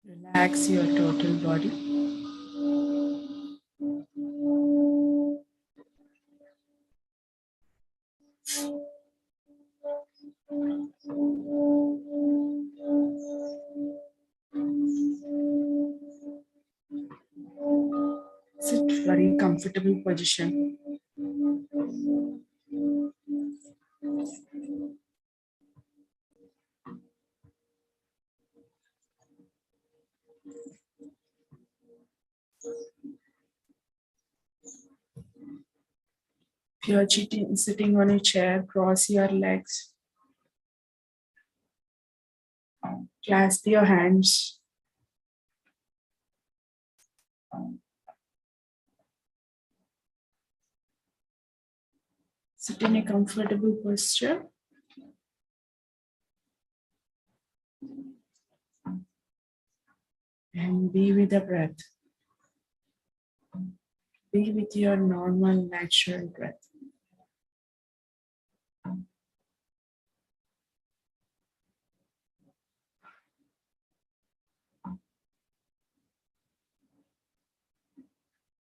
Relax your total body. Sit very comfortable position. If you are sitting on a chair, cross your legs. Clasp your hands. Sit in a comfortable posture. And be with the breath. Be with your normal, natural breath.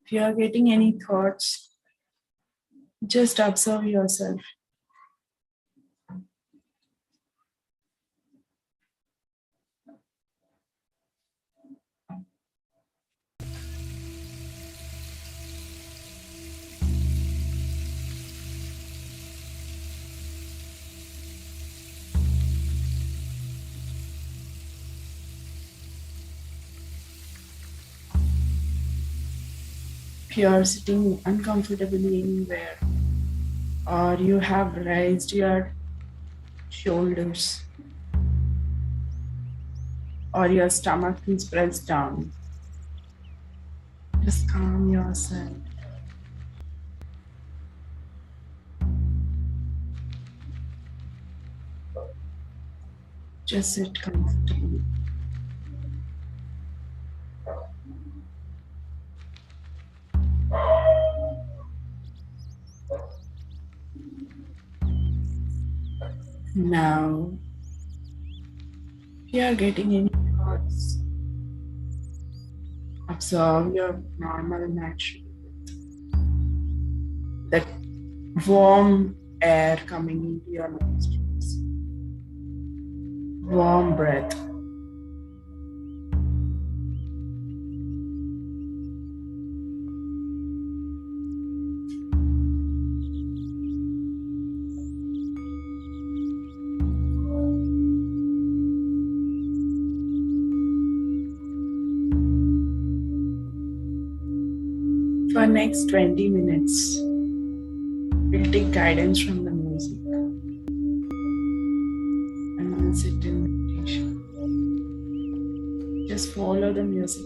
If you are getting any thoughts, just observe yourself. If you are sitting uncomfortably anywhere, or you have raised your shoulders, or your stomach is pressed down, just calm yourself. Just sit comfortably. Now, if you are getting any thoughts, observe your normal, natural, that warm air coming into your nostrils, warm breath. For next 20 minutes, we'll take guidance from the music and we'll sit in meditation. Just follow the music.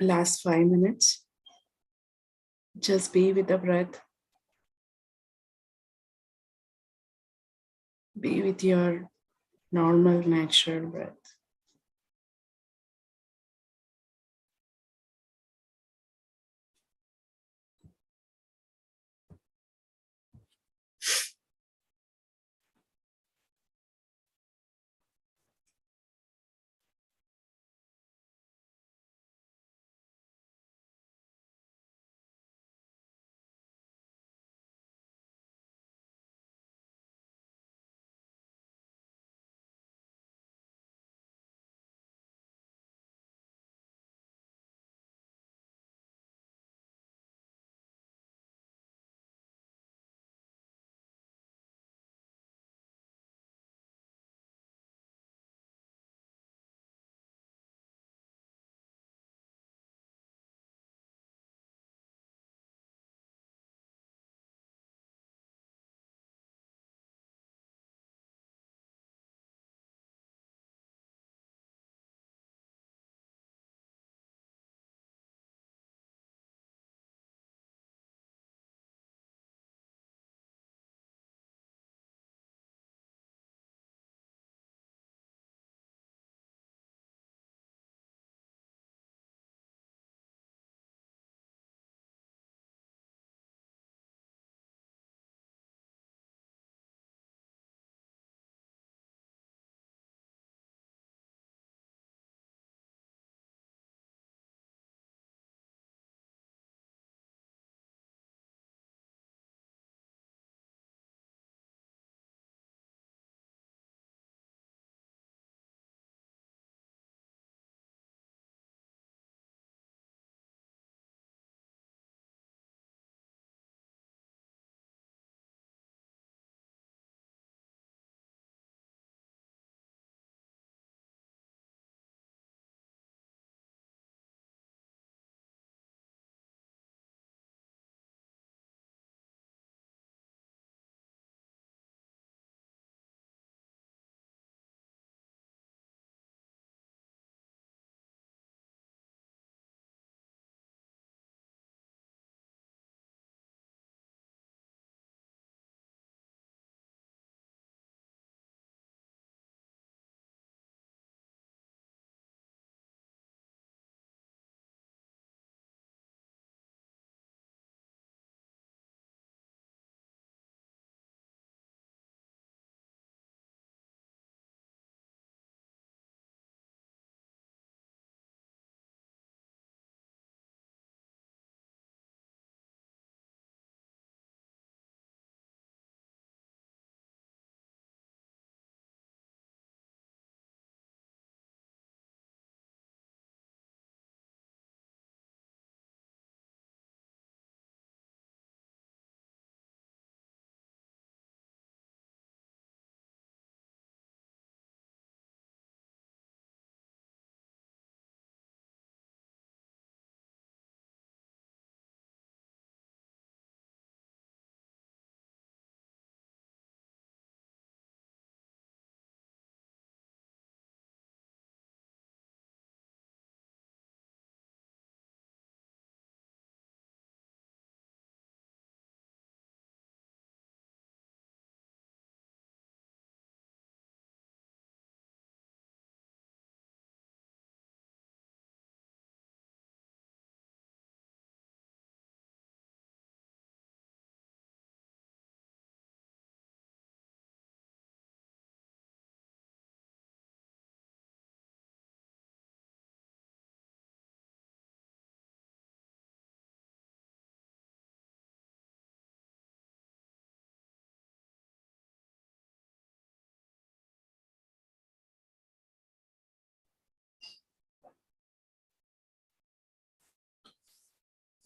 Last 5 minutes. Just be with the breath. Be with your normal, natural breath.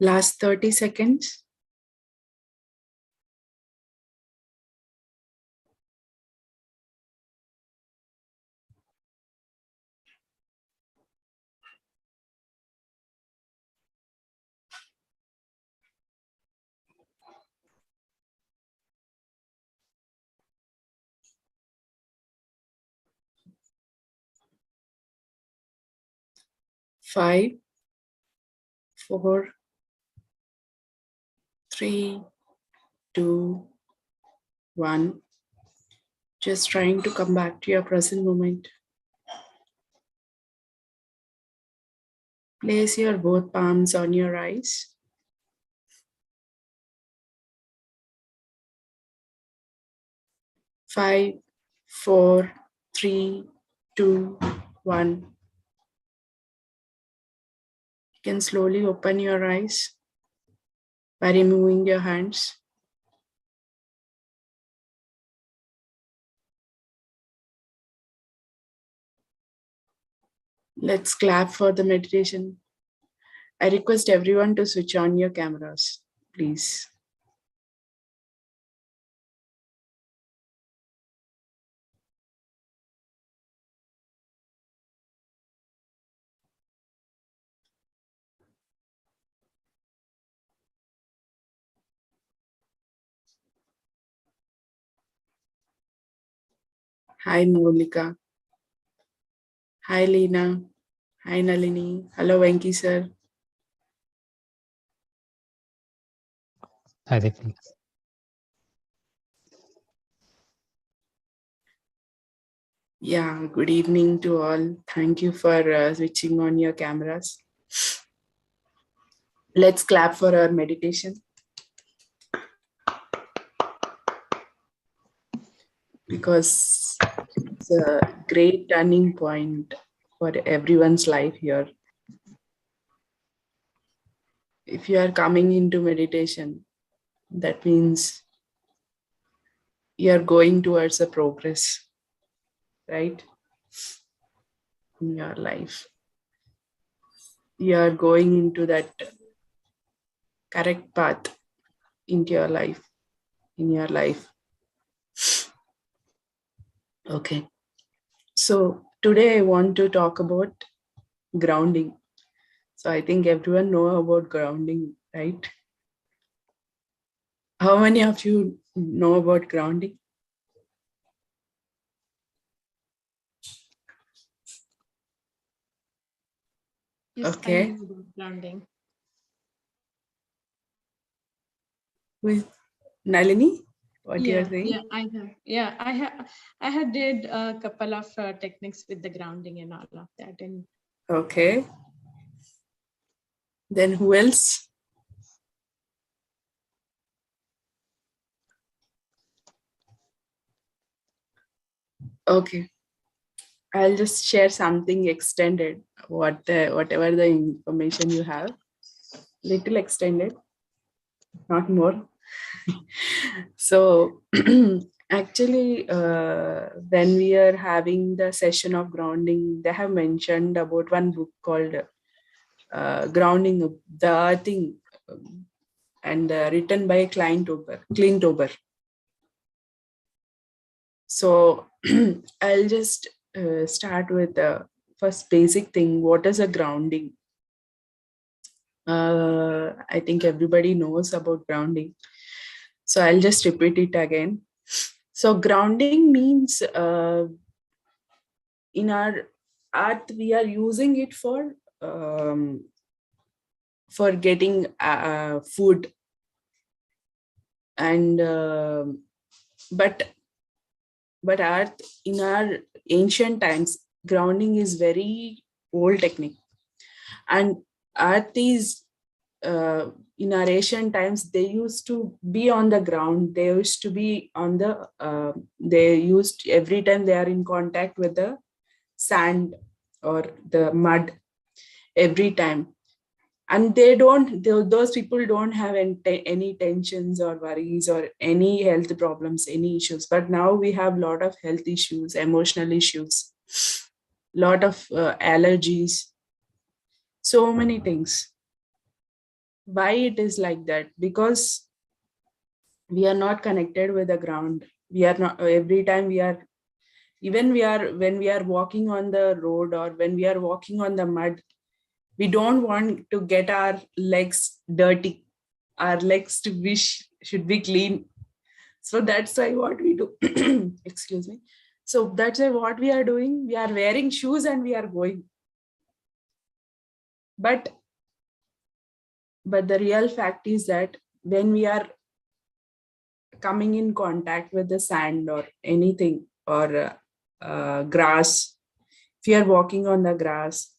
Last 30 seconds. Five, four, three, two, one. Just trying to come back to your present moment. Place your both palms on your eyes. Five, four, three, two, one. You can slowly open your eyes by removing your hands. Let's clap for the meditation. I request everyone to switch on your cameras, please. Hi, Molika. Hi, Leena. Hi, Nalini. Hello, Venki sir. Hi, Deepti. Yeah, good evening to all. Thank you for switching on your cameras. Let's clap for our meditation. Because it's a great turning point for everyone's life here. If you are coming into meditation, that means you are going towards a progress, right? In your life. You are going into that correct path into your life, in your life. Okay. So today I want to talk about grounding. So I think everyone know about grounding, right? How many of you know about grounding? Yes, Okay. I know about grounding. With Nalini, what you are Yeah, saying? I have. Yeah, I had did a couple of techniques with the grounding and all of that. And Okay. Then who else? Okay. I'll just share something extended, whatever the information you have, little extended, not more. So actually, when we are having the session of grounding, they have mentioned about one book called Grounding, the Earthing, and written by Clint Ober. So I'll just start with the first basic thing. What is a grounding? I think everybody knows about grounding. So I'll just repeat it again. So grounding means in our earth, we are using it for getting food. And but earth in our ancient times, grounding is very old technique. And earth is in our ancient times, they used to be on the ground. They used to be on the they used, every time they are in contact with the sand or the mud, every time. And those people don't have any tensions or worries or any health problems, any issues. But now we have a lot of health issues, emotional issues, lot of allergies, so many things. Why it is like that? Because we are not connected with the ground. We are not, every time we are, even we are, when we are walking on the road or when we are walking on the mud, we don't want to get our legs dirty. Our legs to be should be clean. So that's why what we do, excuse me. So that's why what we are doing, we are wearing shoes and we are going. But the real fact is that when we are coming in contact with the sand or anything, or grass, if you are walking on the grass,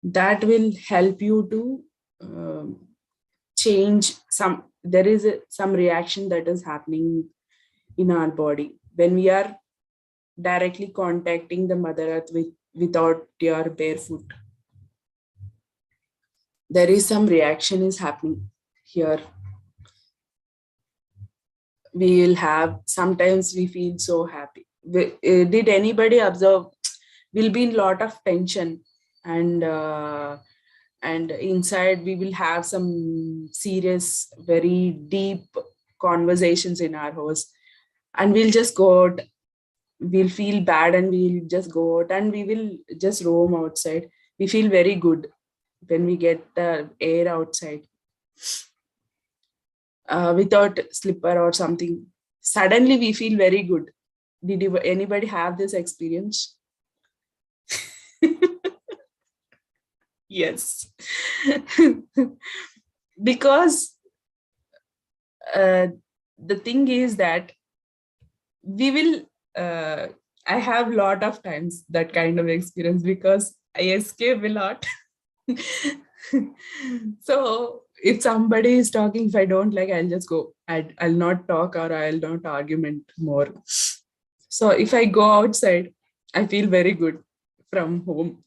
that will help you to change some, there is some reaction that is happening in our body when we are directly contacting the mother earth without your barefoot. There is some reaction is happening here. We will have, sometimes we feel so happy. Did anybody observe, we'll be in lot of tension, and inside we will have some serious, very deep conversations in our house, and we'll just go out, we'll feel bad and we'll just go out and we will just roam outside. We feel very good when we get the air outside, without slipper or something. Suddenly we feel very good. Did anybody have this experience? Yes. Because the thing is that we will, I have lot of times that kind of experience because I escape a lot. So if somebody is talking, if I don't like, I'll just go. I'll not talk or I'll not argument more. So if I go outside, I feel very good from home.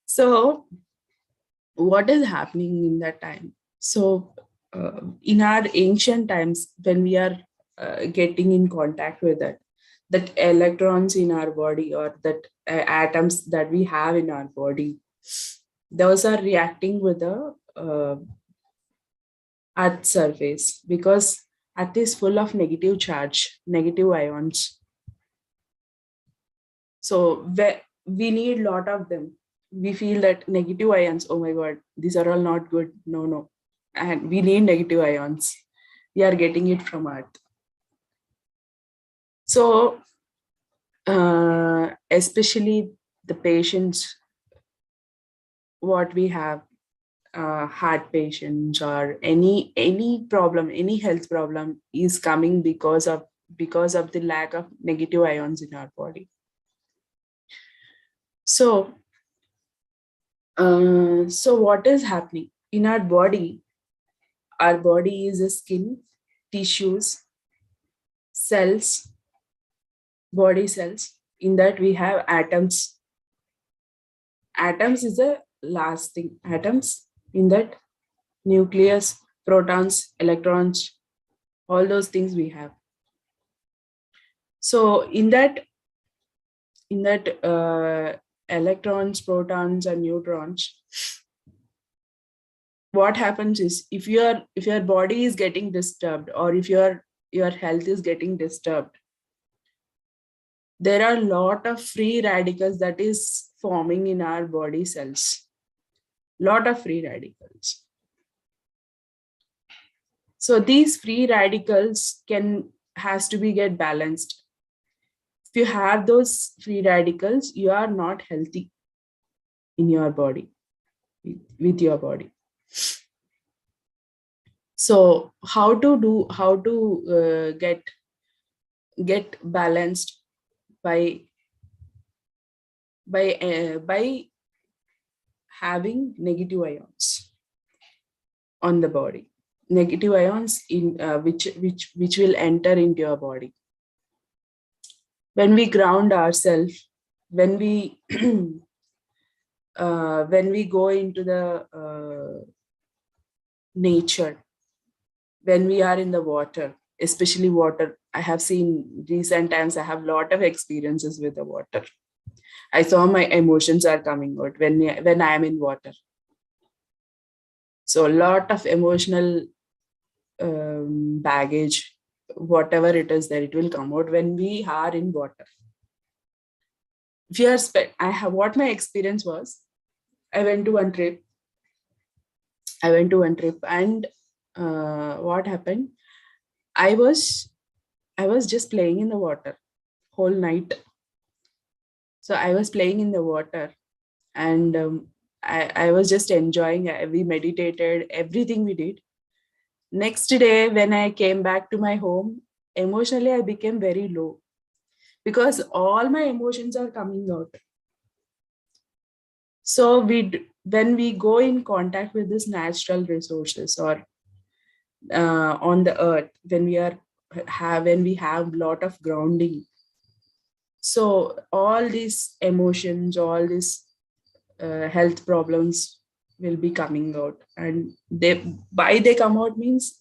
So what is happening in that time? So in our ancient times, when we are getting in contact with that electrons in our body, or that atoms that we have in our body, those are reacting with the earth surface, because earth is full of negative charge, negative ions. So we need a lot of them. We feel that negative ions, oh my god, these are all not good. No. And we need negative ions. We are getting it from earth. So especially the patients, what we have, heart patients or any problem, any health problem is coming because of the lack of negative ions in our body. So what is happening in our body? Our body is a skin, tissues, cells, body cells. In that we have atoms. Atoms is the last thing. Atoms, in that nucleus, protons, electrons, all those things we have. So in that electrons, protons, and neutrons, what happens is, if your body is getting disturbed, or if your health is getting disturbed, there are a lot of free radicals that is forming in our body cells. Lot of free radicals. So these free radicals has to be get balanced. If you have those free radicals, you are not healthy in your body, with your body. So how to get balanced by having negative ions on the body, negative ions in which will enter into your body. When we ground ourselves, when we go into the nature, when we are in the water, especially water, I have seen recent times, I have a lot of experiences with the water. I saw my emotions are coming out when I am in water. So a lot of emotional baggage, whatever it is there, it will come out when we are in water. If you are what my experience was, I went to one trip. And what happened? I was just playing in the water whole night. So I was playing in the water, and I was just enjoying. We meditated, everything we did. Next day, when I came back to my home, emotionally I became very low because all my emotions are coming out. So when we go in contact with these natural resources, or on the earth, when we have lot of grounding, so all these emotions, all these health problems will be coming out. And they come out means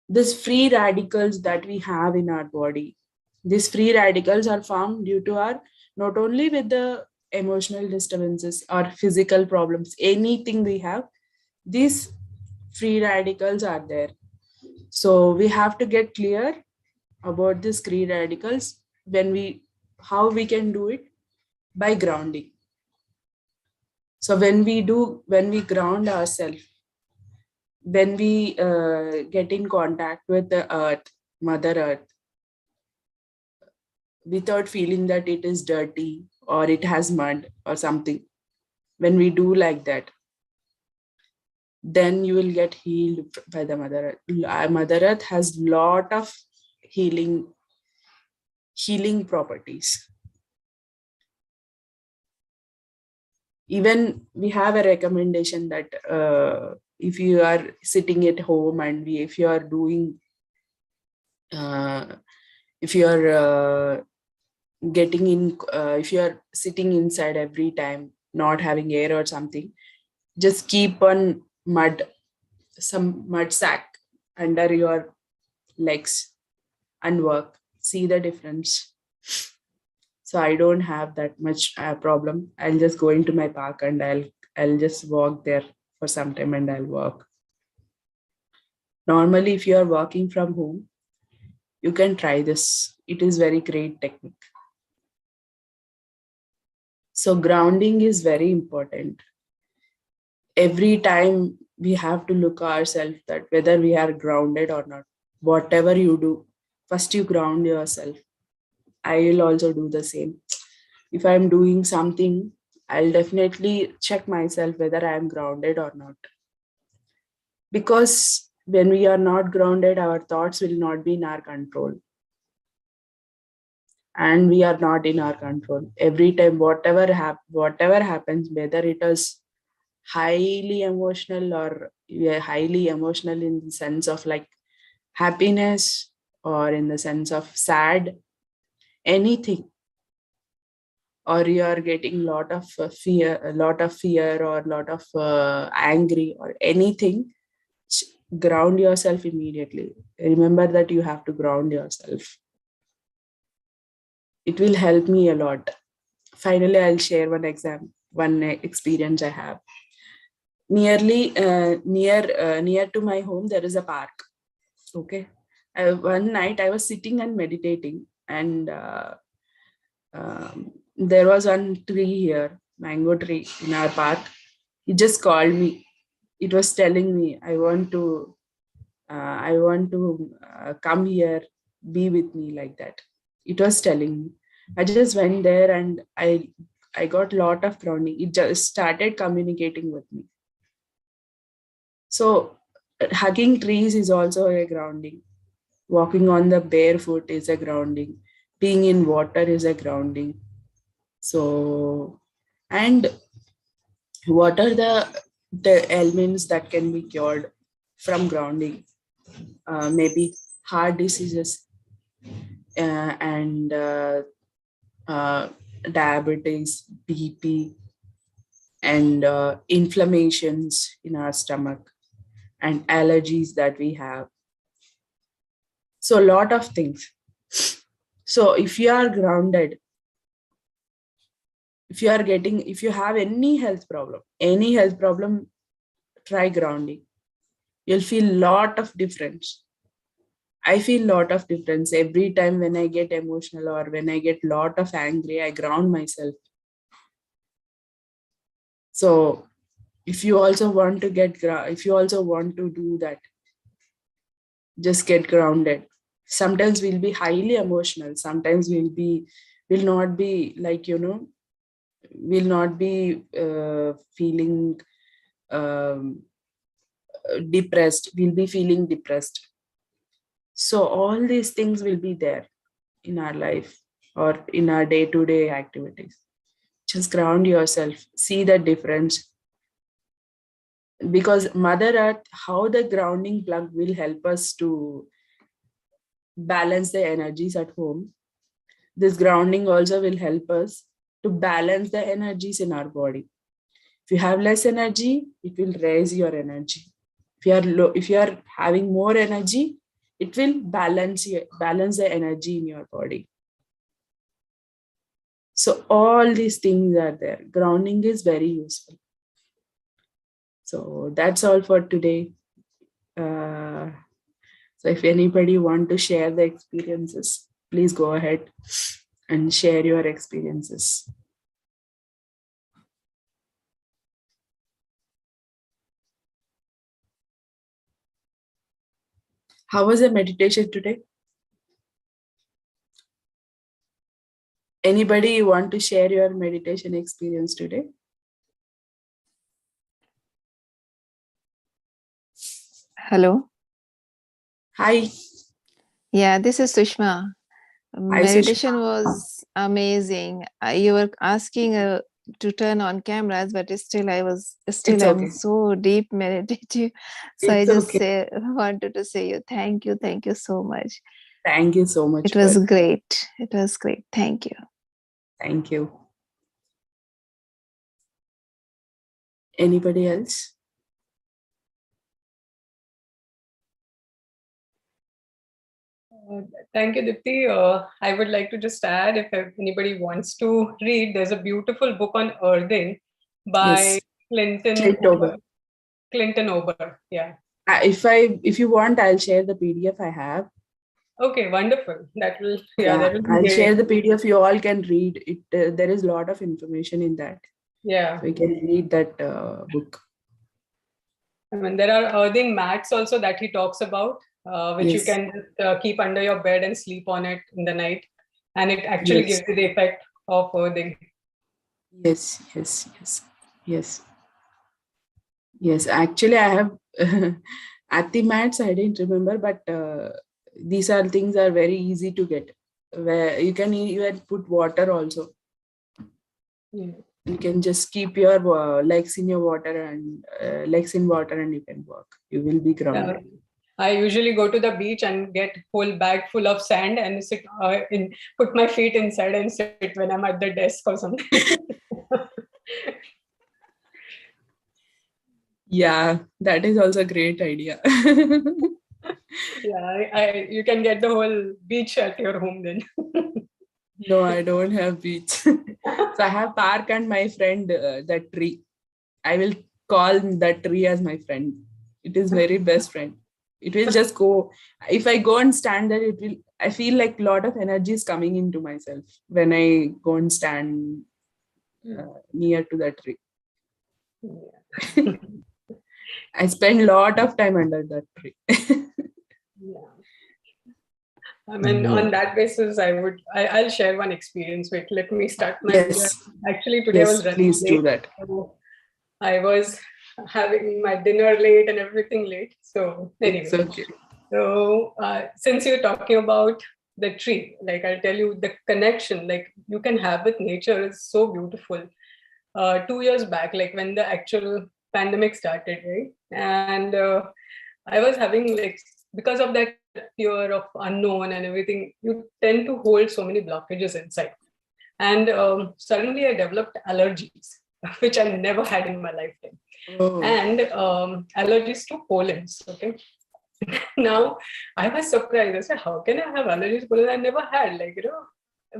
these free radicals that we have in our body. These free radicals are formed due to our, not only with the emotional disturbances or physical problems, anything we have, these free radicals are there. So we have to get clear about these free radicals. How we can do it? By grounding. So when we ground ourselves, when we get in contact with the earth, Mother Earth, without feeling that it is dirty or it has mud or something, when we do like that, then you will get healed by the Mother Earth. Mother Earth has lot of healing properties. Even we have a recommendation that if you are sitting at home and if you are doing if you are getting in if you are sitting inside every time, not having air or something, just keep on some mud sack under your legs and work. See the difference. So I don't have that much problem. I'll just go into my park and I'll just walk there for some time and I'll walk. Normally, if you are working from home, you can try this. It is very great technique. So grounding is very important. Every time we have to look ourselves that whether we are grounded or not. Whatever you do, first you ground yourself. I will also do the same. If I'm doing something, I'll definitely check myself whether I am grounded or not. Because when we are not grounded, our thoughts will not be in our control. And we are not in our control. Every time, whatever happens, whether it is highly emotional or highly emotional in the sense of like happiness or in the sense of sad, anything, or you are getting a lot of fear or a lot of angry or anything, ground yourself immediately. Remember that you have to ground yourself. It will help me a lot. Finally, I'll share one experience I have. Near to my home, there is a park. Okay. One night I was sitting and meditating, and there was one tree here, mango tree in our park. It just called me. It was telling me, I want to come here, be with me, like that. It was telling me. I just went there and I got a lot of grounding. It just started communicating with me. So hugging trees is also a grounding. Walking on the barefoot is a grounding. Being in water is a grounding. So, and what are the elements that can be cured from grounding? Maybe heart diseases and diabetes, BP, and inflammations in our stomach, and allergies that we have. So a lot of things. So if you are grounded, if you have any health problem, try grounding. You'll feel lot of difference. I feel lot of difference every time when I get emotional or when I get lot of angry, I ground myself. So if you also want to if you also want to do that, just get grounded. Sometimes we'll be highly emotional. Sometimes will not be like, will not be feeling depressed. We'll be feeling depressed. So all these things will be there in our life or in our day-to-day activities. Just ground yourself, see the difference. Because Mother Earth, how the grounding plug will help us to balance the energies at home. This grounding also will help us to balance the energies in our body. If you have less energy, it will raise your energy. If you are low, if you are having more energy, it will balance the energy in your body. So all these things are there. Grounding is very useful. So that's all for today. So if anybody want to share the experiences, please go ahead and share your experiences. How was the meditation today? Anybody want to share your meditation experience today? Hello. Hi. Yeah, this is Sushma. Hi, Meditation Sushma. was amazing. You were asking to turn on cameras, but still I'm okay. so deep meditative. So It's I just okay. wanted to say you thank you so much. Thank you so much. It was great. It was great. Thank you. Thank you. Anybody else? Thank you, Dipti. I would like to just add, if anybody wants to read, there's a beautiful book on earthing by Clinton Ober. Clinton Ober, yeah. If you want, I'll share the PDF I have. Okay, wonderful. That will be I'll great. share the PDF. You all can read it. There is a lot of information in that. Yeah, so you can read that book. I mean, there are earthing mats also that he talks about, which you can just keep under your bed and sleep on it in the night, and it actually gives you the effect of earthing. Yes. Actually, I have at the mats. I didn't remember, but these things are very easy to get. Where you can even put water also. Yeah. You can just keep your legs in your water and legs in water, and you can walk. You will be grounded. I usually go to the beach and get whole bag full of sand and sit put my feet inside and sit when I'm at the desk or something. Yeah, that is also a great idea. Yeah, you can get the whole beach at your home then. No, I don't have beach. So I have park and my friend, that tree. I will call that tree as my friend. It is very best friend. It will just go. If I go and stand there, I feel like a lot of energy is coming into myself when I go and stand near to that tree. Yeah. I spend a lot of time under that tree. Yeah. I mean, on that basis, I'll share one experience. Wait, let me start my video. Actually, today I was running please late. Do that. So I was having my dinner late and everything late. So anyway, it's okay. So since you're talking about the tree, like I'll tell you the connection like you can have with nature is so beautiful. 2 years back, like when the actual pandemic started, right? And I was having like, because of that fear of unknown and everything, you tend to hold so many blockages inside. And suddenly I developed allergies, which I never had in my lifetime. And allergies to pollens, okay? Now I was surprised. I said, how can I have allergies? Pollen I never had,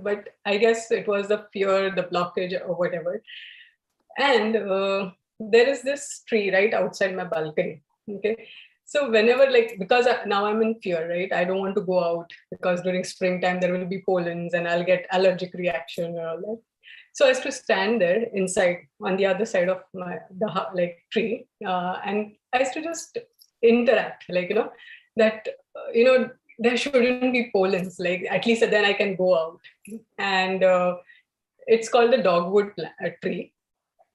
but I guess it was the fear, the blockage or whatever. And there is this tree right outside my balcony. Okay. So whenever, like, because now I'm in fear, right? I don't want to go out because during springtime there will be pollens and I'll get allergic reaction and all that. So I used to stand there inside on the other side of the tree, and I used to just interact, like, that there shouldn't be pollens, like at least then I can go out. And it's called the dogwood tree.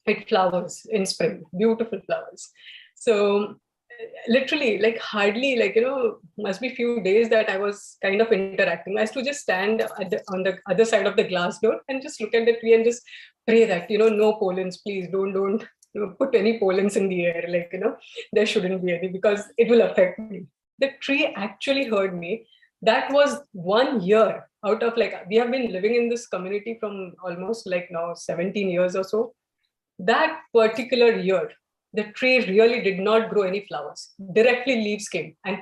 It flowers in spring, beautiful flowers. So literally, like, hardly, like, must be few days that I was kind of interacting. I used to just stand on the other side of the glass door and just look at the tree and just pray that, no pollens, please don't put any pollens in the air, like, there shouldn't be any, because it will affect me. The tree actually heard me. That was 1 year out of, like, we have been living in this community from almost like now 17 years or so. That particular year, the tree really did not grow any flowers. Directly leaves came. And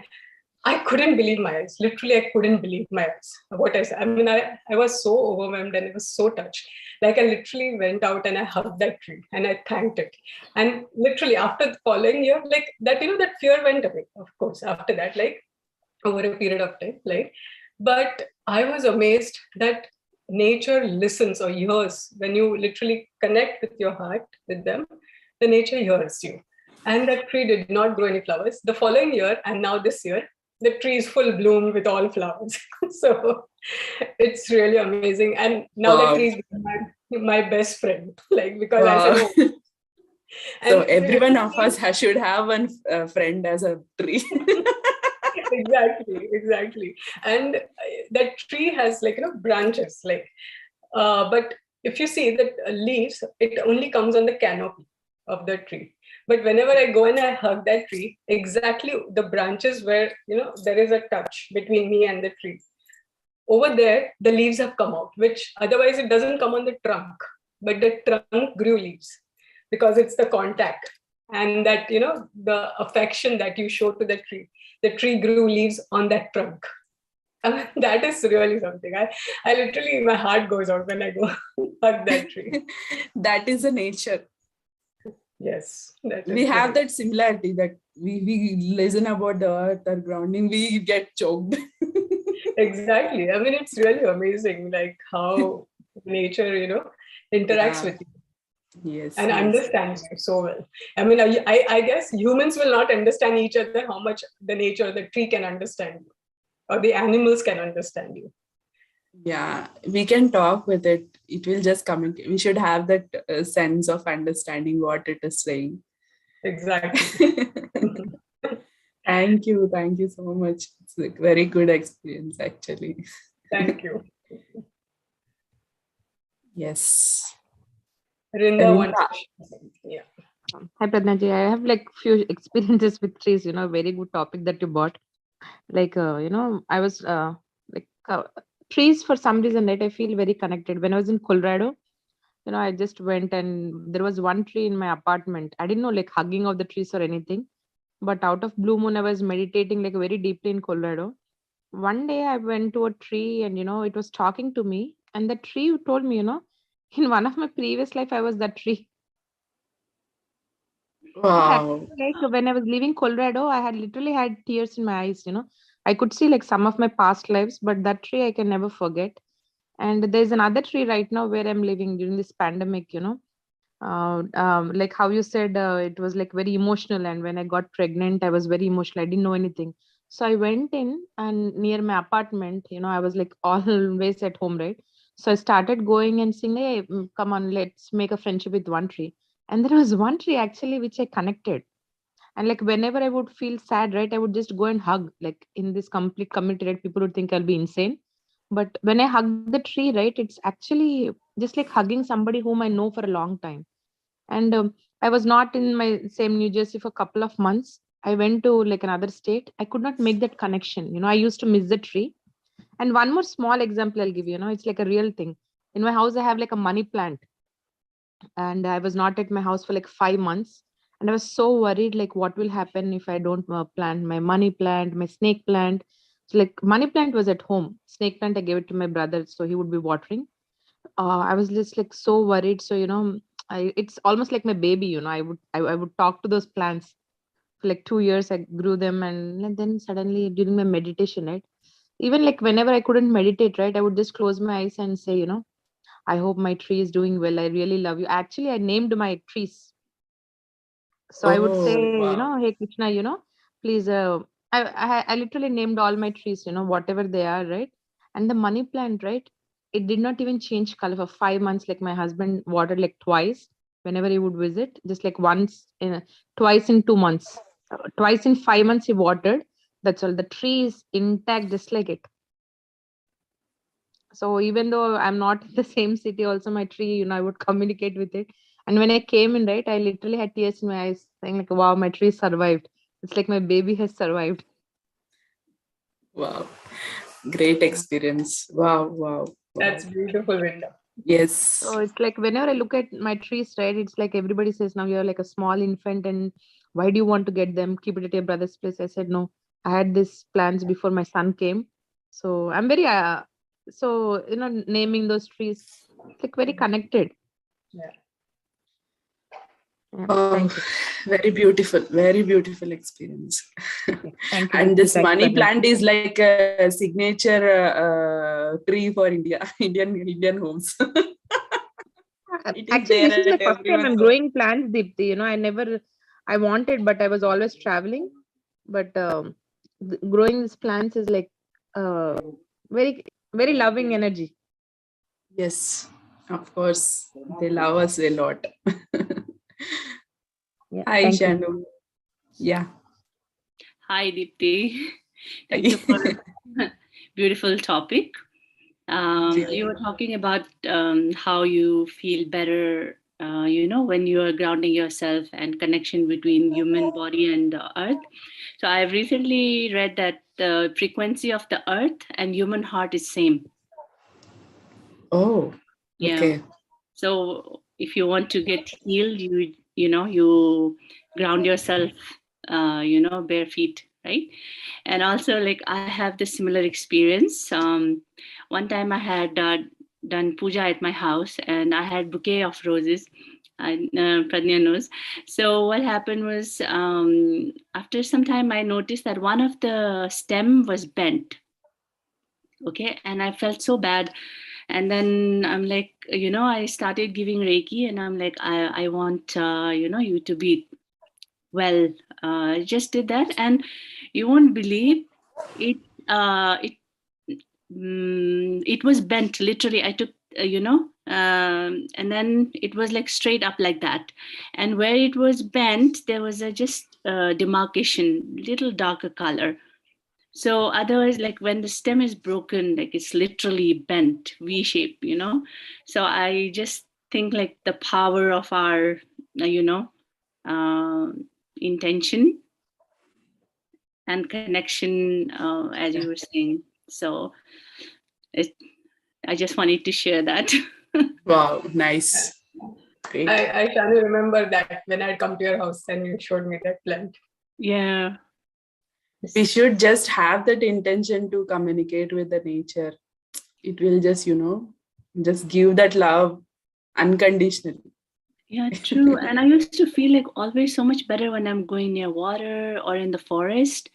I couldn't believe my eyes. Literally, I couldn't believe my eyes. What I said. I mean, I was so overwhelmed and I was so touched. Like, I literally went out and I hugged that tree and I thanked it. And literally after the following year, like that, that fear went away, of course, after that, like over a period of time. Like, but I was amazed that nature listens or hears when you literally connect with your heart with them. The nature hears you. And that tree did not grow any flowers. The following year, and now this year, the tree is full bloom with all flowers. So it's really amazing. And now Wow. the tree is my best friend. Like, because Wow. I said, oh. So And every one of us should have one friend as a tree. exactly. And that tree has, like, branches, like, but if you see that leaves, it only comes on the canopy of the tree. But whenever I go and I hug that tree, exactly the branches where, there is a touch between me and the tree. Over there, the leaves have come out, which otherwise it doesn't come on the trunk, but the trunk grew leaves because it's the contact and that, the affection that you show to the tree. The tree grew leaves on that trunk. That is really something. I literally, my heart goes out when I go hug that tree. That is the nature. Yes. We have that similarity that we listen about the earth or grounding, we get choked. Exactly. I mean, it's really amazing, like how nature, interacts with you. Yes. And yes. understands you so well. I mean, I guess humans will not understand each other how much the nature, the tree can understand you, or the animals can understand you. Yeah, we can talk with it. It will just communicate. We should have that sense of understanding what it is saying. Exactly. Thank you so much. It's a very good experience, actually. Thank you. Yes. Rinda, one. Yeah. Hi Pradnaji, I have like few experiences with trees, very good topic that you brought. Like, I was trees for some reason, right? I feel very connected. When I was in Colorado, I just went and there was one tree in my apartment. I didn't know like hugging of the trees or anything, but out of blue moon, I was meditating like very deeply in Colorado. One day I went to a tree and, it was talking to me, and the tree told me, in one of my previous life, I was that tree. Wow. Like when I was leaving Colorado, I had literally had tears in my eyes, I could see like some of my past lives, but that tree I can never forget. And there's another tree right now where I'm living during this pandemic, like how you said, it was like very emotional. And when I got pregnant, I was very emotional. I didn't know anything. So I went in and near my apartment, I was like always at home, right? So I started going and saying, hey, come on, let's make a friendship with one tree. And there was one tree actually which I connected. And like whenever I would feel sad, right, I would just go and hug. Like in this complete community, right, people would think I'll be insane. But when I hug the tree, right, it's actually just like hugging somebody whom I know for a long time. And I was not in my same New Jersey for a couple of months. I went to like another state. I could not make that connection. I used to miss the tree. And one more small example I'll give you, it's like a real thing. In my house, I have like a money plant. And I was not at my house for like 5 months. And I was so worried, like what will happen if I don't plant my money plant, my snake plant. So like money plant was at home. Snake plant, I gave it to my brother, so he would be watering. I was just like so worried. So, it's almost like my baby, you know. I would talk to those plants for like 2 years. I grew them, and then suddenly during my meditation, right? Even like whenever I couldn't meditate, right, I would just close my eyes and say, you know, I hope my tree is doing well. I really love you. Actually, I named my trees. So I would say, Oh, you wow. know, hey Krishna, you know, please. I literally named all my trees, you know, whatever they are, right? And the money plant, right? It did not even change color for 5 months. Like my husband watered like twice whenever he would visit, just like twice in 2 months, twice in 5 months he watered. That's all. The tree is intact, just like it. So even though I'm not in the same city, also my tree, you know, I would communicate with it. And when I came in, right, I literally had tears in my eyes, saying like, "Wow, my tree survived. It's like my baby has survived." Wow. Great experience. Wow, wow, wow. That's beautiful, Vinda. Yes. So it's like whenever I look at my trees, right, it's like everybody says now you're like a small infant, and why do you want to get them? Keep it at your brother's place. I said no. I had these plans before my son came, so I'm very so you know, naming those trees, it's like very connected. Yeah. Yeah, Oh, thank you. very beautiful experience. Thank you, And Deepti. this Thanks, money Pradnya. plant is like a signature tree for India, Indian homes. It is Actually, there this is my at first time everyone's I'm home. growing plants, Deepti. You know, I wanted, but I was always traveling. But growing these plants is like uh, very, very loving energy. Yes, of course. They love us a lot. Yeah, Hi, thank you. Shanu. Yeah. Hi, Deepti. Thank you for beautiful topic. You were talking about how you feel better, you know, when you are grounding yourself and connection between human body and the earth. So I've recently read that the frequency of the earth and human heart is same. Oh, Yeah. okay. So if you want to get healed, you ground yourself, you know, bare feet, right? And also, like, I have this similar experience. One time I had done puja at my house, and I had bouquet of roses. Pradnya knows. So what happened was, after some time, I noticed that one of the stem was bent. Okay, and I felt so bad. And then I'm like, you know, I started giving Reiki, and I'm like, I want, you know, you to be well. I just did that, and you won't believe it. It was bent literally. I took, you know, and then it was like straight up like that, and where it was bent, there was a just demarcation, little darker color. So otherwise, like when the stem is broken, like it's literally bent V shape, you know. So I just think like the power of our, you know, uh, intention and connection, as you were saying. So it, I just wanted to share that. Wow, nice. Great. I can remember that when I'd come to your house and you showed me that plant. Yeah. We should just have that intention to communicate with the nature. It will just, you know, just give that love unconditionally. Yeah, true. And I used to feel like always so much better when I'm going near water or in the forest.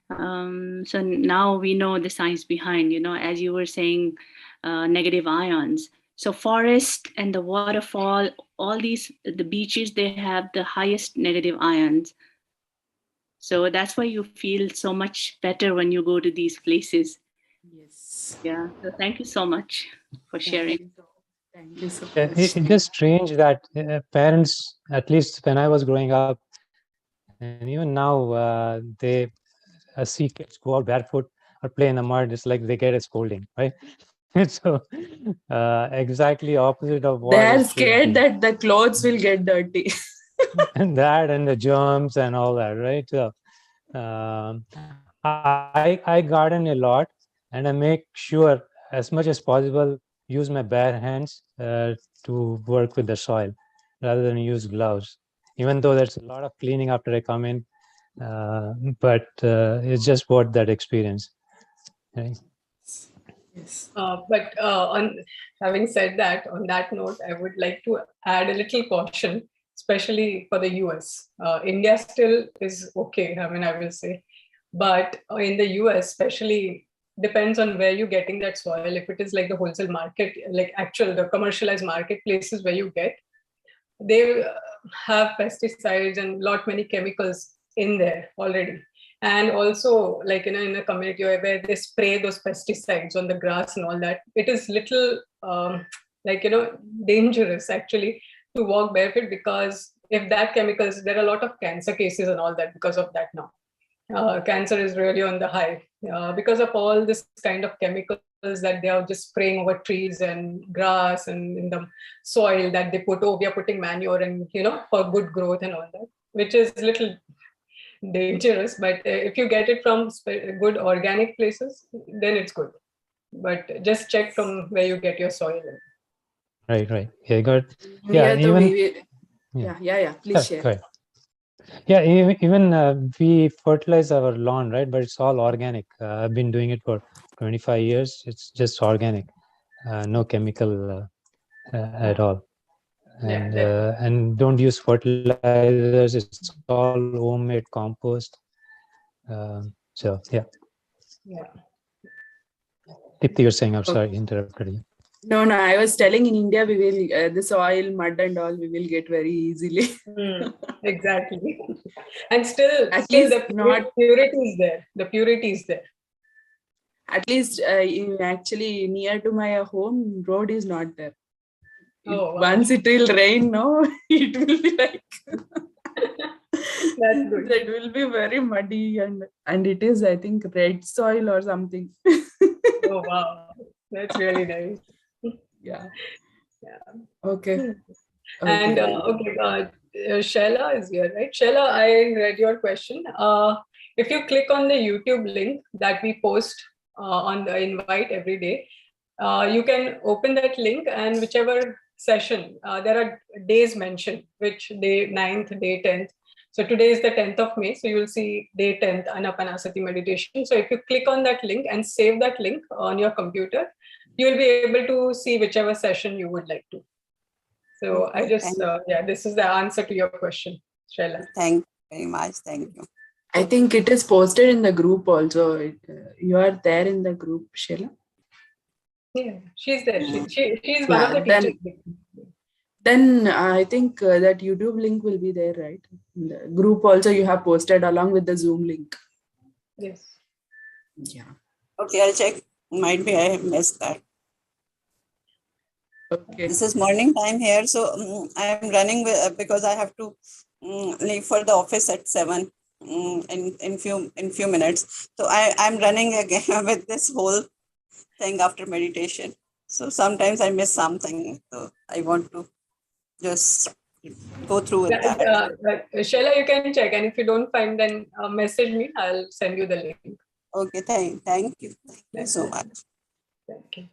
So now we know the science behind, you know, as you were saying, negative ions. So forest and the waterfall, all these, the beaches, they have the highest negative ions. So that's why you feel so much better when you go to these places. Yes. Yeah. So thank you so much for sharing. Thank you so Yeah, much. it's just strange that parents, at least when I was growing up, and even now, they see kids go out barefoot or play in the mud. It's like they get a scolding, right? So exactly opposite of They what are it should scared be. that the clothes will get dirty. And that and the germs and all that, right? So I garden a lot, and I make sure as much as possible use my bare hands to work with the soil rather than use gloves. Even though there's a lot of cleaning after I come in, but it's just what that experience. Right? Yes. But on having said that, on that note, I would like to add a little caution, especially for the US. India still is okay, I mean, I will say. But in the US, especially, depends on where you're getting that soil. If it is like the wholesale market, like the commercialized marketplaces where you get, they have pesticides and lot many chemicals in there already. And also, like in a community where they spray those pesticides on the grass and all that, it is little dangerous actually to walk barefoot, because if that chemicals, there are a lot of cancer cases and all that because of that now. Cancer is really on the high because of all this kind of chemicals that they are just spraying over trees and grass and in the soil that they put. Oh, we are putting manure and for good growth and all that, which is little dangerous. But if you get it from good organic places, then it's good. But just check from where you get your soil. Right. Yeah, good. Yeah, Even yeah. Please share. Go ahead. Yeah, even we fertilize our lawn, right? But it's all organic. I've been doing it for 25 years. It's just organic, no chemical at all. And don't use fertilizers. It's all homemade compost. So yeah. Dipti, you're saying, I'm sorry, interrupted you. No, I was telling in India, we will, the soil, mud and all, we will get very easily. Exactly. And still least purity is there. The purity is there. At least actually near to my home, road is not there. Oh, wow. Once it will rain, no, it will be like... That's good. It will be very muddy and it is, I think, red soil or something. Oh, wow. That's really nice. Yeah. Okay. And Shaila is here, right? Shaila, I read your question. If you click on the YouTube link that we post on the invite every day, you can open that link, and whichever session, there are days mentioned, which day 9th, day 10th. So today is the 10th of May. So you'll see day 10th, Anapanasati meditation. So if you click on that link and save that link on your computer, you'll be able to see whichever session you would like to. So I just, this is the answer to your question, Shaila. Thank you very much. Thank you. I think it is posted in the group also. You are there in the group, Shaila? Yeah, she's there. She's one of the teachers. Then I think that YouTube link will be there, right? In the group also you have posted along with the Zoom link. Yes. Yeah. Okay, I'll check. Might be I have missed that. Okay. This is morning time here, so I'm running because I have to leave for the office at 7 in few minutes. So I'm running again with this whole thing after meditation. So sometimes I miss something. So I want to just go through with that. Shaila, you can check, and if you don't find, then message me. I'll send you the link. Okay, thank you. Thank you so much. Thank you.